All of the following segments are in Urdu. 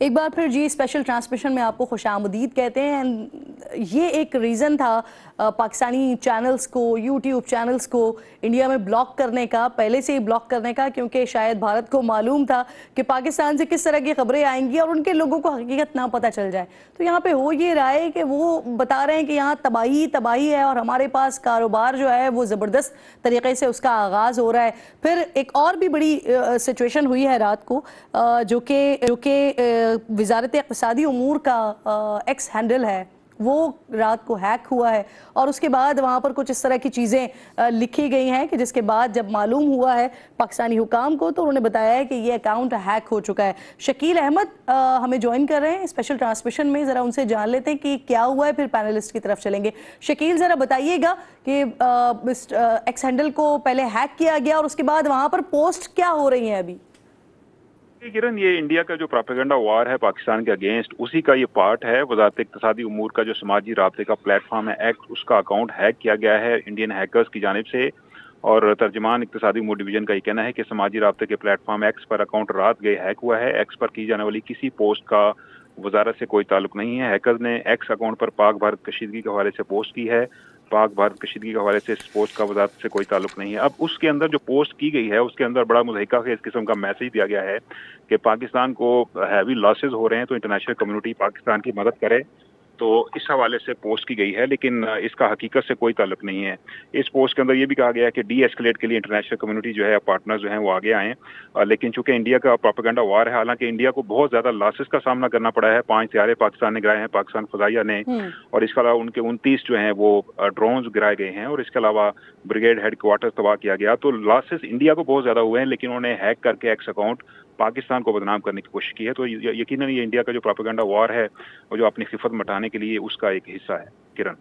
ایک بار پھر جی اسپیشل ٹرانسمیشن میں آپ کو خوش آمدید کہتے ہیں. یہ ایک ریزن تھا پاکستانی چینلز کو, یوٹیوب چینلز کو انڈیا میں بلاک کرنے کا, پہلے سے ہی بلاک کرنے کا, کیونکہ شاید بھارت کو معلوم تھا کہ پاکستان سے کس طرح کی خبریں آئیں گی اور ان کے لوگوں کو حقیقت نہ پتہ چل جائے. تو یہاں پہ ہو یہ رہا ہے کہ وہ بتا رہے ہیں کہ یہاں تباہی ہے اور ہمارے پاس کاروبار جو ہے وہ زبردست طریقے سے اس کا آغاز ہو رہا ہے. پھر ایک اور بھی بڑی سچویشن ہوئی ہے رات کو, جو کہ وزارت اقتصادی امور کا ایکس ہینڈل ہے وہ رات کو ہیک ہوا ہے, اور اس کے بعد وہاں پر کچھ اس طرح کی چیزیں لکھی گئی ہیں کہ جس کے بعد جب معلوم ہوا ہے پاکستانی حکام کو تو انہوں نے بتایا ہے کہ یہ اکاؤنٹ ہیک ہو چکا ہے. شکیل احمد ہمیں جوائن کر رہے ہیں اسپیشل ٹرانسمیشن میں, ذرا ان سے جان لیتے ہیں کہ کیا ہوا ہے, پھر پینلسٹ کی طرف چلیں گے. شکیل ذرا بتائیے گا کہ ایکس ہینڈل کو پہلے ہیک کیا گیا اور اس کے بعد وہاں پر پوسٹ کیا ہو رہی ہیں ابھی؟ کرن, یہ انڈیا کا جو پروپیگنڈا وار ہے پاکستان کے اگینسٹ, اسی کا یہ پارٹ ہے. وزارت اقتصادی امور کا جو سماجی رابطے کا پلیٹ فارم ہے ایکس, اس کا اکاؤنٹ ہیک کیا گیا ہے انڈین ہیکرز کی جانب سے. اور ترجمان اقتصادی امور ڈویژن کا یہ کہنا ہے کہ سماجی رابطے کے پلیٹ فارم ایکس پر اکاؤنٹ رات گئے ہیک ہوا ہے. ایکس پر کی جانے والی کسی پوسٹ کا وزارت سے کوئی تعلق نہیں ہے. ہیکرز نے ایکس اکاؤنٹ پر پاک بھارت کشیدگی کے حوالے سے پوسٹ کی ہے. پاک بھارت کشیدگی کے حوالے سے اس پوسٹ کا وزارت سے کوئی تعلق نہیں ہے. اب اس کے اندر جو پوسٹ کی گئی ہے اس کے اندر بڑا مضحکہ خیز قسم کا میسج دیا گیا ہے کہ پاکستان کو ہیوی لاسز ہو رہے ہیں تو انٹرنیشنل کمیونٹی پاکستان کی مدد کرے. تو اس حوالے سے پوسٹ کی گئی ہے, لیکن اس کا حقیقت سے کوئی تعلق نہیں ہے. اس پوسٹ کے اندر یہ بھی کہا گیا ہے کہ ڈی ایسکلیٹ کے لیے انٹرنیشنل کمیونٹی جو ہے, پارٹنر جو ہیں وہ آگے آئیں. لیکن چونکہ انڈیا کا پروپیگنڈا وار ہے, حالانکہ انڈیا کو بہت زیادہ لاسز کا سامنا کرنا پڑا ہے. 5 طیارے پاکستان نے گرائے ہیں, پاکستان فضائیہ نے, اور اس کے علاوہ ان کے 29 جو ہیں وہ ڈرونز گرائے گئے ہیں, اور اس کے علاوہ بریگیڈ ہیڈ کوارٹر تباہ کیا گیا. تو لاسز انڈیا کو بہت زیادہ ہوئے ہیں, لیکن انہوں نے ہیک کر کے ایکس اکاؤنٹ پاکستان کو بدنام کرنے کی کوشش کی ہے. تو یقیناً یہ انڈیا کا جو پروپیگنڈا وار ہے وہ جو اپنی خفت مٹانے کے لیے اس کا ایک حصہ ہے. کرن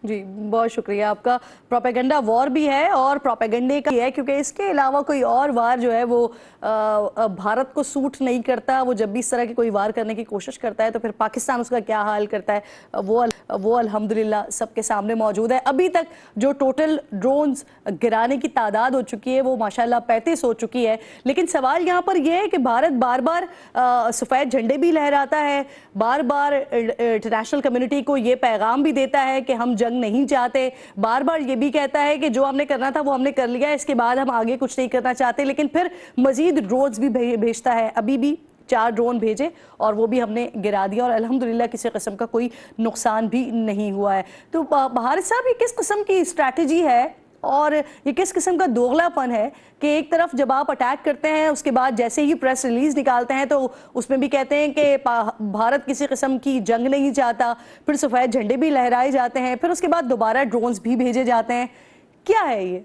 جی بہت شکریہ آپ کا. پروپیگنڈا وار بھی ہے اور پروپیگنڈے کا ہے, کیونکہ اس کے علاوہ کوئی اور وار جو ہے وہ بھارت کو سوٹ نہیں کرتا. وہ جب بھی اس طرح کی کوئی وار کرنے کی کوشش کرتا ہے تو پھر پاکستان اس کا کیا حال کرتا ہے وہ الحمدللہ سب کے سامنے موجود ہے. ابھی تک جو ٹوٹل ڈرونز گرانے کی تعداد ہو چکی ہے وہ ماشاءاللہ 35 ہو چکی ہے. لیکن سوال یہاں پر یہ ہے کہ بھارت بار بار سفید جھنڈے بھی لہراتا ہے, بار بار انٹرنیشنل کمیونٹی کو یہ پیغام بھی دیتا ہے کہ ہم جنگ نہیں چاہتے, بار بار یہ بھی کہتا ہے کہ جو ہم نے کرنا تھا وہ ہم نے کر لیا, اس کے بعد ہم آگے کچھ نہیں کرنا چاہتے. لیکن پھر مزید ڈرونز بھی بھیجتا ہے. ابھی بھی 4 ڈرون بھیجے اور وہ بھی ہم نے گرا دیا, اور الحمدللہ کسی قسم کا کوئی نقصان بھی نہیں ہوا ہے. تو بھارت صاحب یہ کس قسم کی اسٹریٹجی ہے اور یہ کس قسم کا دوغلا پن ہے کہ ایک طرف جب آپ اٹیک کرتے ہیں اس کے بعد جیسے ہی پریس ریلیز نکالتے ہیں تو اس میں بھی کہتے ہیں کہ بھارت کسی قسم کی جنگ نہیں چاہتا, پھر سفید جھنڈے بھی لہرائے جاتے ہیں, پھر اس کے بعد دوبارہ ڈرونز بھی بھیجے جاتے ہیں. کیا ہے یہ؟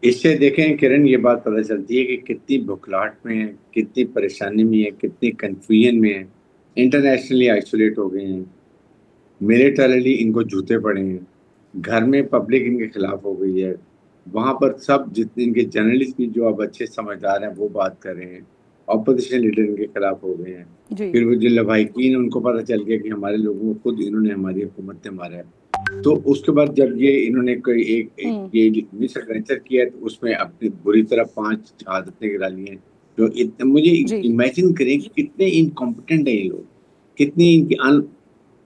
اس سے دیکھیں کرن, یہ بات پتہ چلتی ہے کہ کتنی بکھلاہٹ میں ہیں, کتنی پریشانی میں ہیں, کتنی کنفیوژن میں ہیں. انٹرنیشنلی آئسولیٹ ہو گئے ہیں, ملیٹرلی ان کو جوتے پڑے ہیں, گھر میں پبلک ان کے خلاف ہو گئی ہے, وہاں پر سب جتنے ان کے جرنلسٹ بھی جو اب اچھے سمجھدار ہیں وہ بات کر رہے ہیں, اپوزیشن لیڈر ان کے خلاف ہو گئے ہیں. پھر وہ جو لبھائقین ان کو پتہ چل گیا کہ ہمارے لوگوں کو خود انہوں نے ہماری حکومت نے مارا ہے. تو اس کے بعد جب یہ انہوں نے کوئی ایک مس ایڈونچر کیا تو اس میں اپنی بری طرح 5 شہادتیں گرا لی ہیں. جو مجھے امیجن کریں کہ کتنے انکمپٹنٹ ہیں یہ لوگ, کتنی ان کی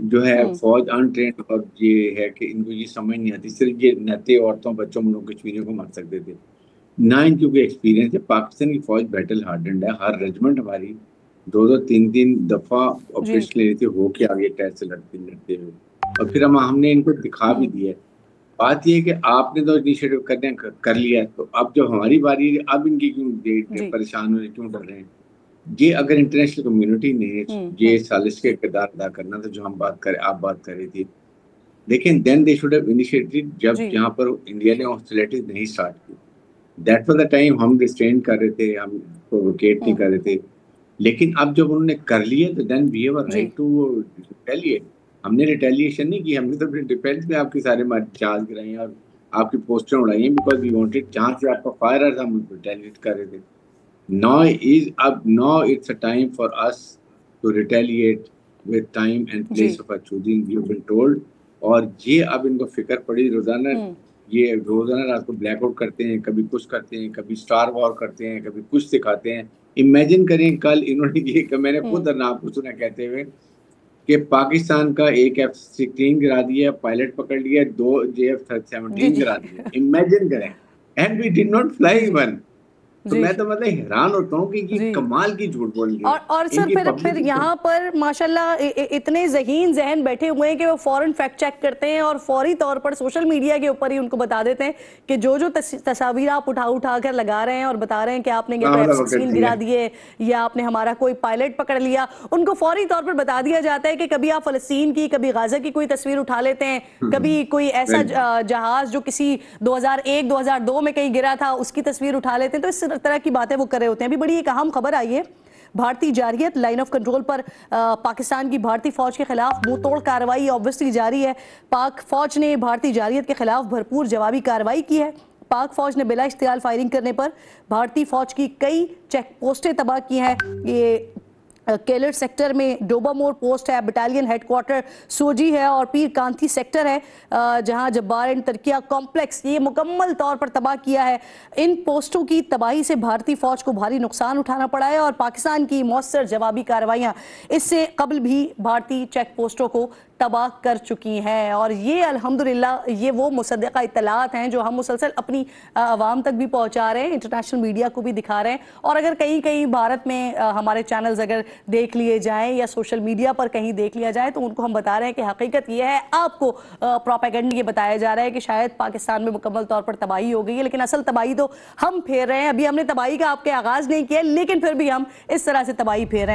جو ہے فوج انٹرینڈ, اور یہ ہے کہ ان کو یہ سمجھ نہیں آتی. صرف یہ نہتے عورتوں بچوں ملوں کشمیریوں کو مار سکتے تھے, نہ ان کی کوئی ایکسپیرینس ہے. پاکستان کی فوج بیٹل ہارڈنڈ ہے, ہر ریجمنٹ ہماری 2-3 دفعہ آپریشن لے لیتے ہو کے آگے ٹیسٹ سے لڑتے ہوئے, اور پھر ہم نے ان کو دکھا بھی دیا. بات یہ ہے کہ آپ نے تو انیشیٹو کر لیا, تو اب جب ہماری باری ہے اب ان کی کیوں پریشان ہوئے, کیوں کر رہے ہیں؟ یہ اگر انٹرنیشنل کمیونٹی نے یہ سازش کے کردار ادا کرنا تھا جو ہم بات کریں, آپ بات کر رہی تھی, لیکن دین دے شوڈ ہیو انیشیٹڈ جب جہاں پر انڈیا نے ہاسٹیلٹیز نہیں اسٹارٹ کی. دیٹ واز دا ٹائم ہم ریسٹرین کر رہے تھے, ہم پرووکیٹ نہیں کر رہے تھے. لیکن اب جب انہوں نے کر لیے تو then we have a right to retaliate. ہم نے ریٹیلیشن نہیں کی, ہم نے تو اپنے ڈیفینس میں آپ کے سارے جہاز گرائے ہیں اور آپ کی پوسٹیں اڑائی ہیں, بیکاز وی وانٹڈ, جہاں سے آپ کا فائر آ ہم ریٹیلیٹ کر رہے تھے. Now it's a time for us to retaliate with time and place of our choosing, we have been told. اور یہ اب ان کو فکر پڑی, روزانہ یہ روزانہ رات کو بلیک آؤٹ کرتے ہیں, کبھی کچھ کرتے ہیں, کبھی اسٹار وار کرتے ہیں, کبھی کچھ دکھاتے ہیں. امیجن کریں کل انہوں نے یہ, میں نے خود آپ کو سنا کہتے ہوئے کہ پاکستان کا ایک F-16 گرا دیا, پائلٹ پکڑ لیا, 2 JF-17 گرا دیا. امیجن کریں, and we did not fly even. تو میں تو مطلب حیران ہوتا ہوں کہ یہ کمال کی جھوٹ بول رہی ہے. اور سر پھر یہاں پر ماشاءاللہ اتنے ذہین ذہن بیٹھے ہوئے ہیں کہ وہ فوراً فیکٹ چیک کرتے ہیں اور فوری طور پر سوشل میڈیا کے اوپر ہی ان کو بتا دیتے ہیں کہ جو تصاویر آپ اٹھا کر لگا رہے ہیں اور بتا رہے ہیں کہ آپ نے یہ F-16 گرا دیے یا آپ نے ہمارا کوئی پائلٹ پکڑ لیا, ان کو فوری طور پر بتا دیا جاتا ہے کہ کبھی آپ فلسطین کی, کبھی غزہ کی کوئی تصویر اٹھا لیتے ہیں, کبھی کوئی ایسا جہاز جو کسی 2001-2002 میں کہیں گرا تھا اس کی تصویر اٹھا لیتے ہیں. تو اس طرح کی باتیں وہ کر رہے ہوتے ہیں. ابھی بڑی ایک اہم خبر آئی ہے, بھارتی جارحیت لائن آف کنٹرول پر پاکستان کی بھارتی فوج کے خلاف منہ توڑ کارروائی obviously جاری ہے. پاک فوج نے بھارتی جارحیت کے خلاف بھرپور جوابی کارروائی کی ہے. پاک فوج نے بلا اشتعال فائرنگ کرنے پر بھارتی فوج کی کئی چیک پوسٹیں تباہ کی ہیں. یہ کیلر سیکٹر میں ڈوبا مور پوسٹ ہے, بٹالین ہیڈ کوارٹر سوجی ہے, اور پیر کانتی سیکٹر ہے جہاں جبار اینڈ ترکیہ کمپلیکس, یہ مکمل طور پر تباہ کیا ہے. ان پوسٹوں کی تباہی سے بھارتی فوج کو بھاری نقصان اٹھانا پڑا ہے اور پاکستان کی مؤثر جوابی کارروائیاں اس سے قبل بھی بھارتی چیک پوسٹوں کو تباہ کر چکی ہیں. اور یہ الحمدللہ یہ وہ مصدقہ اطلاعات ہیں جو ہم مسلسل اپنی عوام تک بھی پہنچا رہے ہیں, انٹرنیشنل میڈیا کو بھی دکھا رہے ہیں. اور اگر کہیں بھارت میں ہمارے چینلز اگر دیکھ لیے جائیں یا سوشل میڈیا پر کہیں دیکھ لیا جائے تو ان کو ہم بتا رہے ہیں کہ حقیقت یہ ہے, آپ کو پروپیگنڈا یہ بتایا جا رہا ہے کہ شاید پاکستان میں مکمل طور پر تباہی ہو گئی ہے, لیکن اصل تباہی تو ہم پھیر رہے ہیں. ابھی ہم نے تباہی کا آپ کے آغاز نہیں کیا لیکن پھر بھی ہم اس طرح سے تباہی پھیر رہے ہیں.